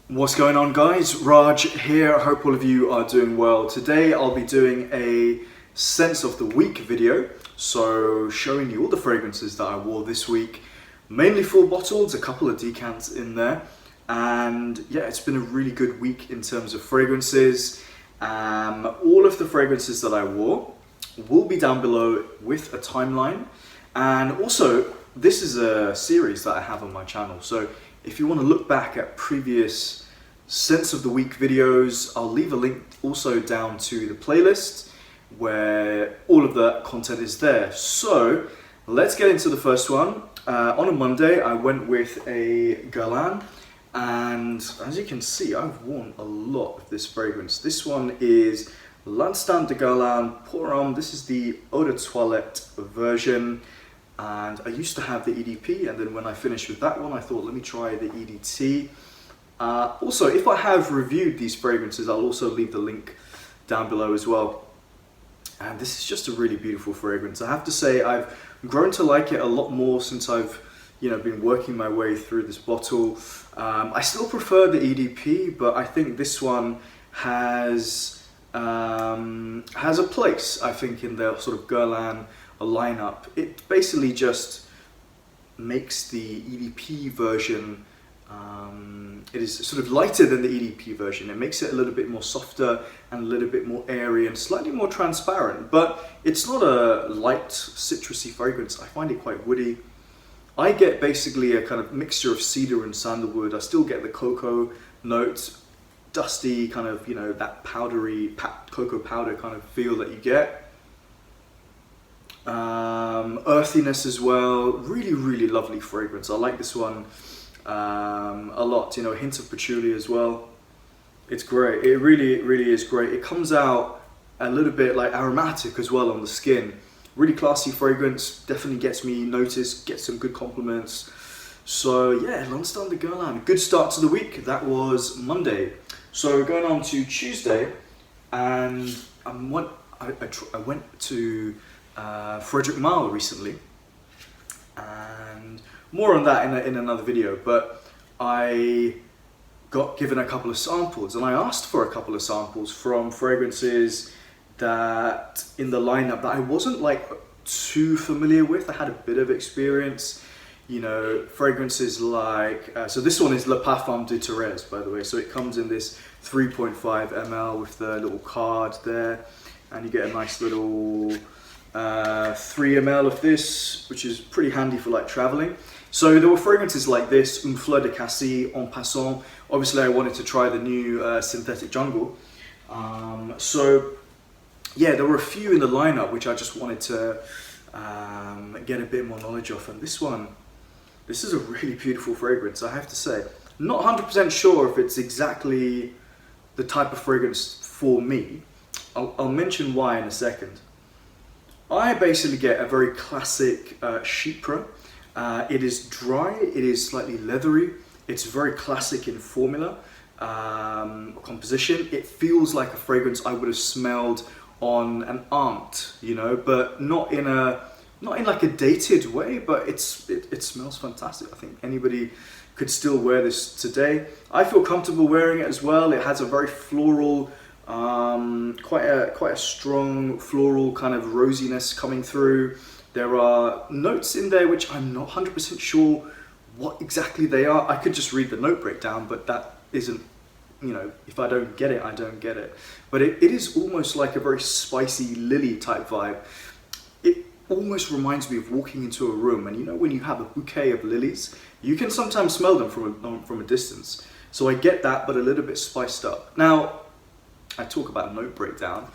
What's going on, guys? Raj here. I hope all of you are doing well. Today I'll be doing a Scents of the Week video, so showing you all the fragrances that I wore this week, mainly full bottles, a couple of decants in there, and yeah, it's been a really good week in terms of fragrances. All of the fragrances that I wore will be down below with a timeline, and also this is a series that I have on my channel, so if you want to look back at previous Scents of the Week videos, I'll leave a link also down to the playlist where all of the content is there. So let's get into the first one. On a Monday, I went with a Guerlain, and as you can see, I've worn a lot of this fragrance. This one is L'Instant de Guerlain Pour Homme. This is the Eau de Toilette version. And I used to have the EDP, and then when I finished with that one, I thought, let me try the EDT. Also, if I have reviewed these fragrances, I'll also leave the link down below as well. And this is just a really beautiful fragrance. I have to say, I've grown to like it a lot more since I've been working my way through this bottle. I still prefer the EDP, but I think this one has a place, I think, in the sort of Guerlain lineup. It basically just makes the EDP version, it is sort of lighter than the EDP version. It makes it a little bit more softer and a little bit more airy and slightly more transparent, but it's not a light citrusy fragrance. I find it quite woody. I get basically a kind of mixture of cedar and sandalwood. I still get the cocoa notes, dusty kind of, that powdery cocoa powder kind of feel that you get. Earthiness as well. Really lovely fragrance. I like this one a lot. A hint of patchouli as well. It's great. It really is great. It comes out a little bit like aromatic as well on the skin. Really classy fragrance. Definitely gets me noticed, gets some good compliments. So yeah, L'Instant de Guerlain. Good start to the week. That was Monday. So going on to Tuesday, and I went to Frederic Malle recently, and more on that in another video, but I got given a couple of samples, and I asked for a couple of samples from fragrances that in the lineup that I wasn't like too familiar with. I had a bit of experience, fragrances like, so this one is Le Parfum de Therese, by the way, so it comes in this 3.5 ml with the little card there, and you get a nice little 3 ml of this, which is pretty handy for like traveling. So there were fragrances like this, Une Fleur de Cassis, En Passant. Obviously I wanted to try the new Synthetic Jungle. So yeah, there were a few in the lineup which I just wanted to get a bit more knowledge of, and this is a really beautiful fragrance, I have to say. Not 100% sure if it's exactly the type of fragrance for me. I'll mention why in a second. I basically get a very classic Chypre. It is dry, it is slightly leathery, it's very classic in formula, composition. It feels like a fragrance I would have smelled on an aunt, but not in like a dated way, but it smells fantastic. I think anybody could still wear this today. I feel comfortable wearing it as well. It has a very floral, quite a strong floral kind of rosiness coming through. There are notes in there which I'm not 100% sure what exactly they are. I could just read the note breakdown, but that isn't, if I don't get it, I don't get it. But it is almost like a very spicy lily type vibe. It almost reminds me of walking into a room, and when you have a bouquet of lilies, you can sometimes smell them from a distance. So I get that, but a little bit spiced up. Now, I talk about note breakdown,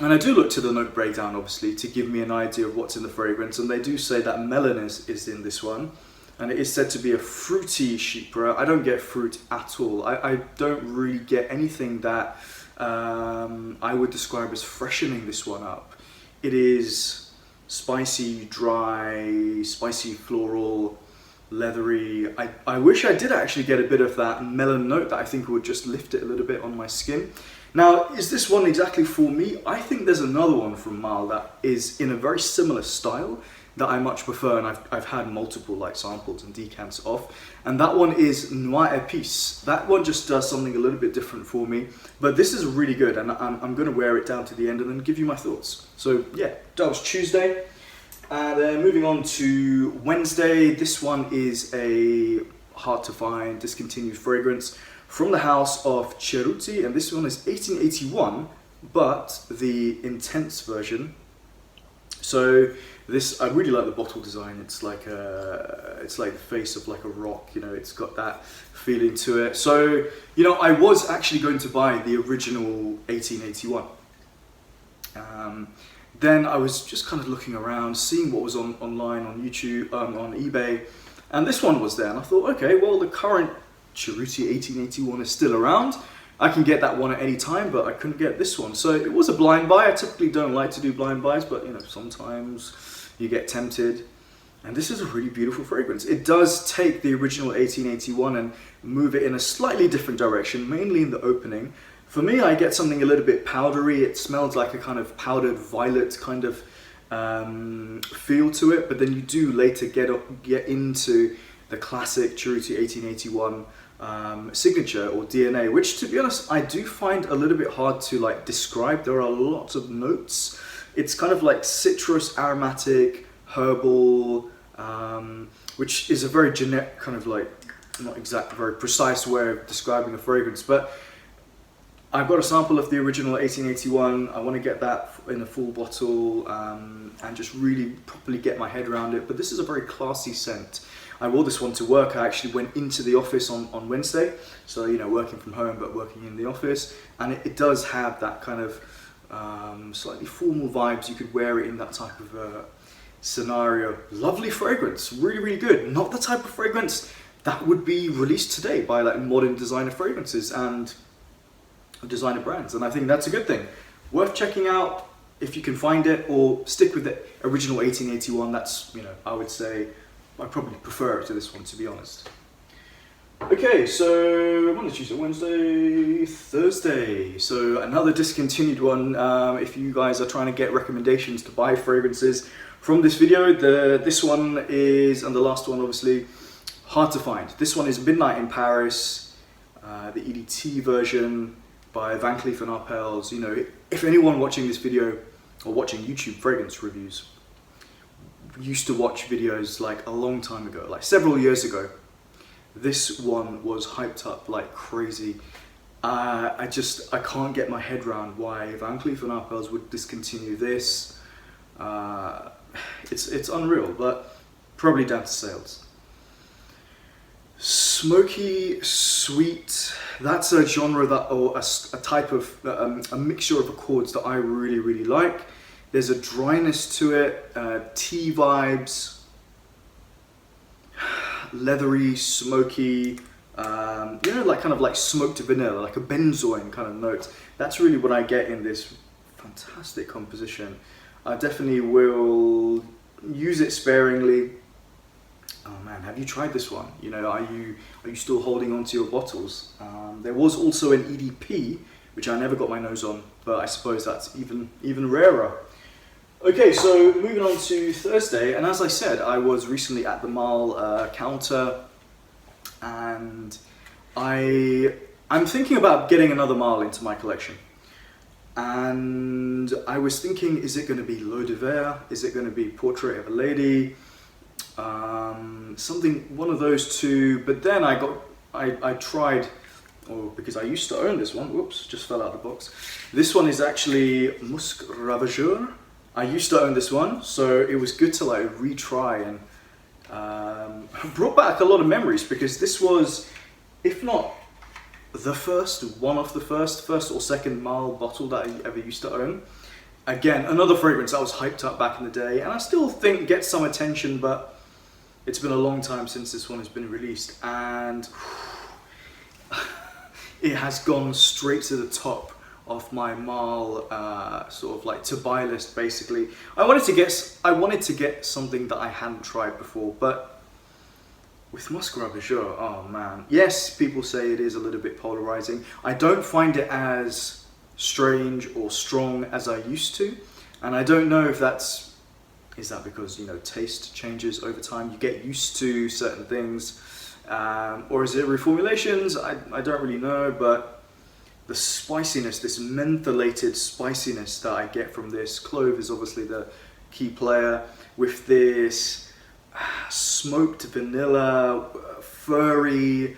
and I do look to the note breakdown obviously to give me an idea of what's in the fragrance, and they do say that melon is in this one, and it is said to be a fruity Chypre. I don't get fruit at all. I don't really get anything that I would describe as freshening this one up. It is spicy, dry, spicy floral, leathery. I wish I did actually get a bit of that melon note that I think would just lift it a little bit on my skin. Now, is this one exactly for me? I think there's another one from Malle that is in a very similar style that I much prefer, and I've had multiple like samples and decants of, and that one is Noir Épice. That one just does something a little bit different for me, but this is really good, and I'm going to wear it down to the end and then give you my thoughts. So yeah, that was Tuesday, and then moving on to Wednesday. This one is a hard to find discontinued fragrance from the house of Cerruti, and this one is 1881, but the intense version. So this, I really like the bottle design. It's like the face of like a rock, you know, it's got that feeling to it. So, you know, I was actually going to buy the original 1881. Then I was just kind of looking around, seeing what was online on YouTube, on eBay, and this one was there, and I thought, okay, well, the current Cerruti 1881 is still around. I can get that one at any time, but I couldn't get this one. So it was a blind buy. I typically don't like to do blind buys, but you know, sometimes you get tempted. And this is a really beautiful fragrance. It does take the original 1881 and move it in a slightly different direction, mainly in the opening. For me, I get something a little bit powdery. It smells like a kind of powdered violet kind of feel to it, but then you do later get into the classic Cerruti 1881 signature or DNA, which, to be honest, I do find a little bit hard to like describe. There are lots of notes. It's kind of like citrus, aromatic, herbal, which is a very generic kind of like, not exact, very precise way of describing a fragrance. But I've got a sample of the original 1881. I want to get that in a full bottle and just really properly get my head around it. But this is a very classy scent. I wore this one to work. I actually went into the office on Wednesday. So, you know, working from home, but working in the office. And it does have that kind of slightly formal vibes. You could wear it in that type of scenario. Lovely fragrance, really, really good. Not the type of fragrance that would be released today by like modern designer fragrances and designer brands. And I think that's a good thing. Worth checking out if you can find it, or stick with the original 1881. That's, you know, I would say I probably prefer it to this one, to be honest. Okay, so Monday, Tuesday, Wednesday, Thursday. So another discontinued one. If you guys are trying to get recommendations to buy fragrances from this video, this one is, and the last one obviously, hard to find. This one is Midnight in Paris, the EDT version by Van Cleef and Arpels. You know, if anyone watching this video or watching YouTube fragrance reviews used to watch videos like a long time ago, like several years ago, this one was hyped up like crazy. I can't get my head around why Van Cleef and Arpels would discontinue this. It's unreal, but probably down to sales. Smoky, sweet, that's a genre that, or a type of, a mixture of accords that I really, really like. There's a dryness to it, tea vibes, leathery, smoky, you know, like kind of like smoked vanilla, like a benzoin kind of note. That's really what I get in this fantastic composition. I definitely will use it sparingly. Oh man, have you tried this one? You know, are you still holding on to your bottles? There was also an EDP, which I never got my nose on, but I suppose that's even rarer. Okay, so moving on to Thursday, and as I said, I was recently at the Malle counter, and I'm thinking about getting another Malle into my collection. And I was thinking, is it going to be L'Eau de Verre? Is it going to be Portrait of a Lady? Something, one of those two. But then I tried, because I used to own this one. Whoops, just fell out of the box. This one is actually Musc Ravageur. I used to own this one, so it was good to like retry, and brought back a lot of memories, because this was, if not the first, one of the first or second Malle bottle that I ever used to own. Again, another fragrance that was hyped up back in the day, and I still think gets some attention, but it's been a long time since this one has been released, and it has gone straight to the top of my Malle sort of like to buy list, basically. I wanted to get something that I hadn't tried before, but with Musc Ravageur, oh man. Yes, people say it is a little bit polarizing. I don't find it as strange or strong as I used to, and I don't know if that's Is that because, you know, taste changes over time? You get used to certain things. Or is it reformulations? I don't really know, but the spiciness, this mentholated spiciness that I get from this, clove is obviously the key player, with this smoked vanilla, furry,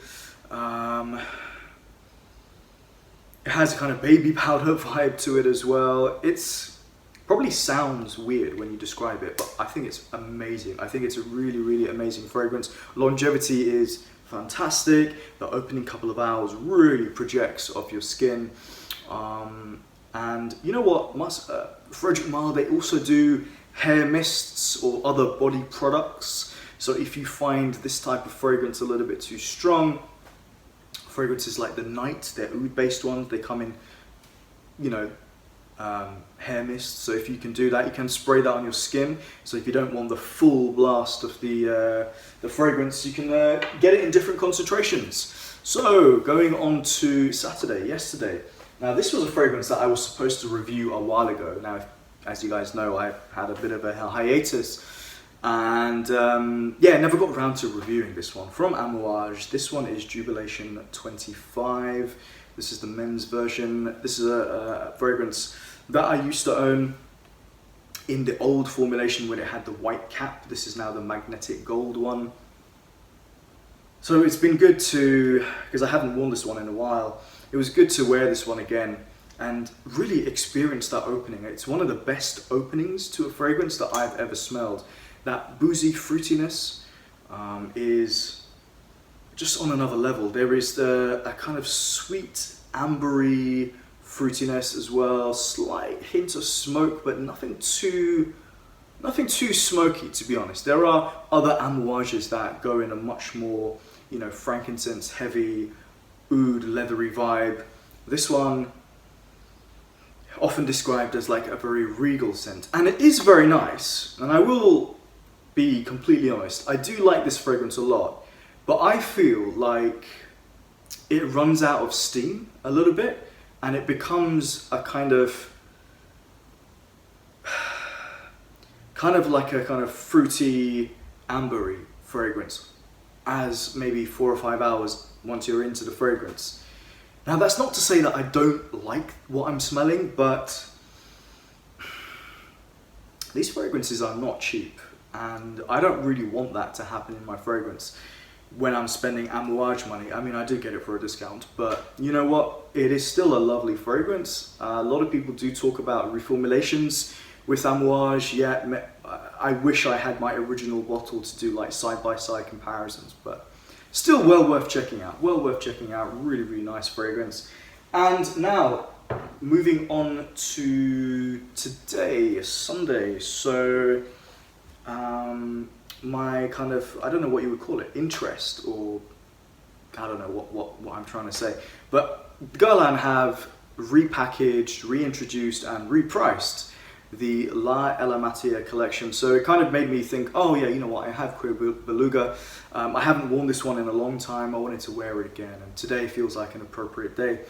it has a kind of baby powder vibe to it as well. It's probably sounds weird when you describe it, but I think it's amazing. I think it's a really, really amazing fragrance. Longevity is fantastic. The opening couple of hours really projects off your skin. And you know what, Frederic Malle, they also do hair mists or other body products. So if you find this type of fragrance a little bit too strong, fragrances like the Night, they're oud based ones, they come in, you know, hair mist. So if you can do that, you can spray that on your skin. So if you don't want the full blast of the fragrance, you can get it in different concentrations. So going on to yesterday. Now this was a fragrance that I was supposed to review a while ago. Now, as you guys know, I had a bit of a hiatus, and yeah, never got around to reviewing this one from Amouage. This one is Jubilation XXV. This is the men's version. This is a fragrance that I used to own in the old formulation when it had the white cap. This is now the magnetic gold one. So it's been good to, because I haven't worn this one in a while, it was good to wear this one again and really experience that opening. It's one of the best openings to a fragrance that I've ever smelled. That boozy fruitiness is just on another level. There is a kind of sweet, ambery fruitiness as well, slight hint of smoke, but nothing too smoky, to be honest. There are other Amouages that go in a much more, you know, frankincense heavy, oud, leathery vibe. This one, often described as like a very regal scent, and it is very nice, and I will be completely honest, I do like this fragrance a lot, but I feel like it runs out of steam a little bit, and it becomes a kind of like a kind of fruity, ambery fragrance as maybe 4 or 5 hours once you're into the fragrance. Now that's not to say that I don't like what I'm smelling, but these fragrances are not cheap, and I don't really want that to happen in my fragrance when I'm spending Amouage money. I mean, I do get it for a discount, but you know what? It is still a lovely fragrance. A lot of people do talk about reformulations with Amouage. Yeah, I wish I had my original bottle to do like side-by-side comparisons, but still well worth checking out. Well worth checking out. Really, really nice fragrance. And now, moving on to today, Sunday. So, my kind of, I don't know what you would call it, interest, or I don't know what I'm trying to say, but Guerlain have repackaged, reintroduced and repriced the La Matière collection. So it kind of made me think, oh yeah, you know what, I have Cuir Beluga. I haven't worn this one in a long time. I wanted to wear it again, and today feels like an appropriate day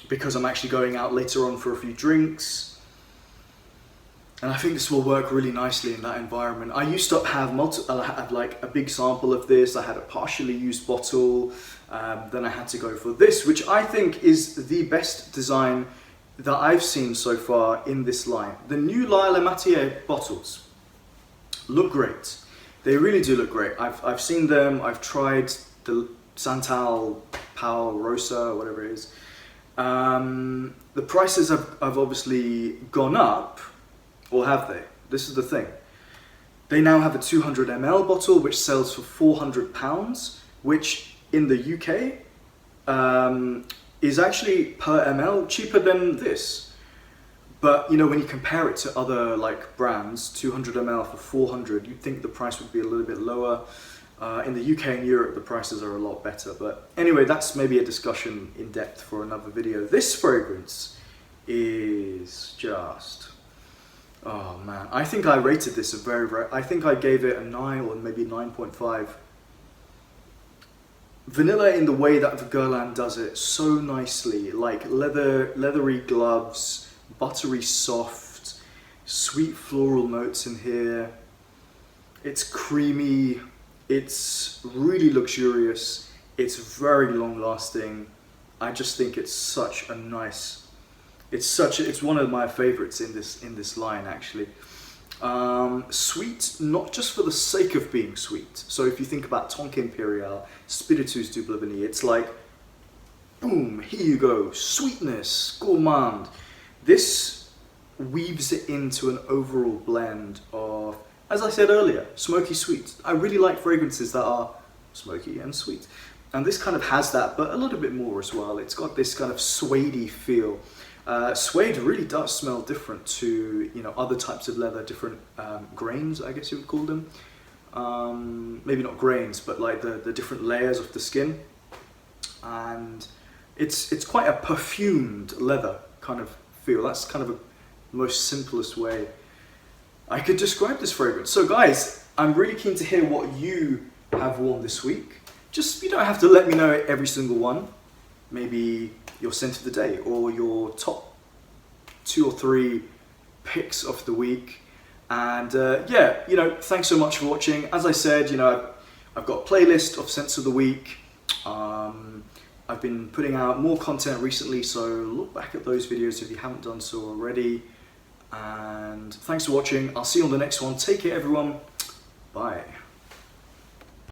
because I'm actually going out later on for a few drinks. And I think this will work really nicely in that environment. I used to have like a big sample of this. I had a partially used bottle. Then I had to go for this, which I think is the best design that I've seen so far in this line. The new La Matière bottles look great. They really do look great. I've seen them. I've tried the Santal Pau Rosa, whatever it is. The prices have obviously gone up. Or have they? This is the thing. They now have a 200 ml bottle which sells for £400, which in the UK is actually per ml cheaper than this. But you know, when you compare it to other like brands, 200 ml for 400, you'd think the price would be a little bit lower. In the UK and Europe, the prices are a lot better. But anyway, that's maybe a discussion in depth for another video. This fragrance is just... oh man, I think I rated this a very, I think I gave it a 9 or maybe 9.5. Vanilla in the way that the Guerlain does it so nicely, like leathery gloves, buttery soft, Sweet floral notes in here. It's creamy. It's really luxurious. It's very long lasting. I just think it's such a nice, it's one of my favorites in this line actually. Sweet, not just for the sake of being sweet. So if you think about Tonka Imperial, Spiritus du Bleveny, it's like, boom, here you go, sweetness, gourmand. This weaves it into an overall blend of, as I said earlier, smoky sweet. I really like fragrances that are smoky and sweet. And this kind of has that, but a little bit more as well. It's got this kind of suede-y feel. Suede really does smell different to, you know, other types of leather, different grains, I guess you would call them. Maybe not grains, but like the different layers of the skin. And it's quite a perfumed leather kind of feel. That's kind of the most simplest way I could describe this fragrance. So guys, I'm really keen to hear what you have worn this week. Just, you don't have to let me know every single one. Maybe your scent of the day or your top 2 or 3 picks of the week. And yeah, you know, thanks so much for watching. As I said, you know, I've got a playlist of scents of the week. I've been putting out more content recently, so look back at those videos if you haven't done so already. And thanks for watching. I'll see you on the next one. Take care, everyone. Bye.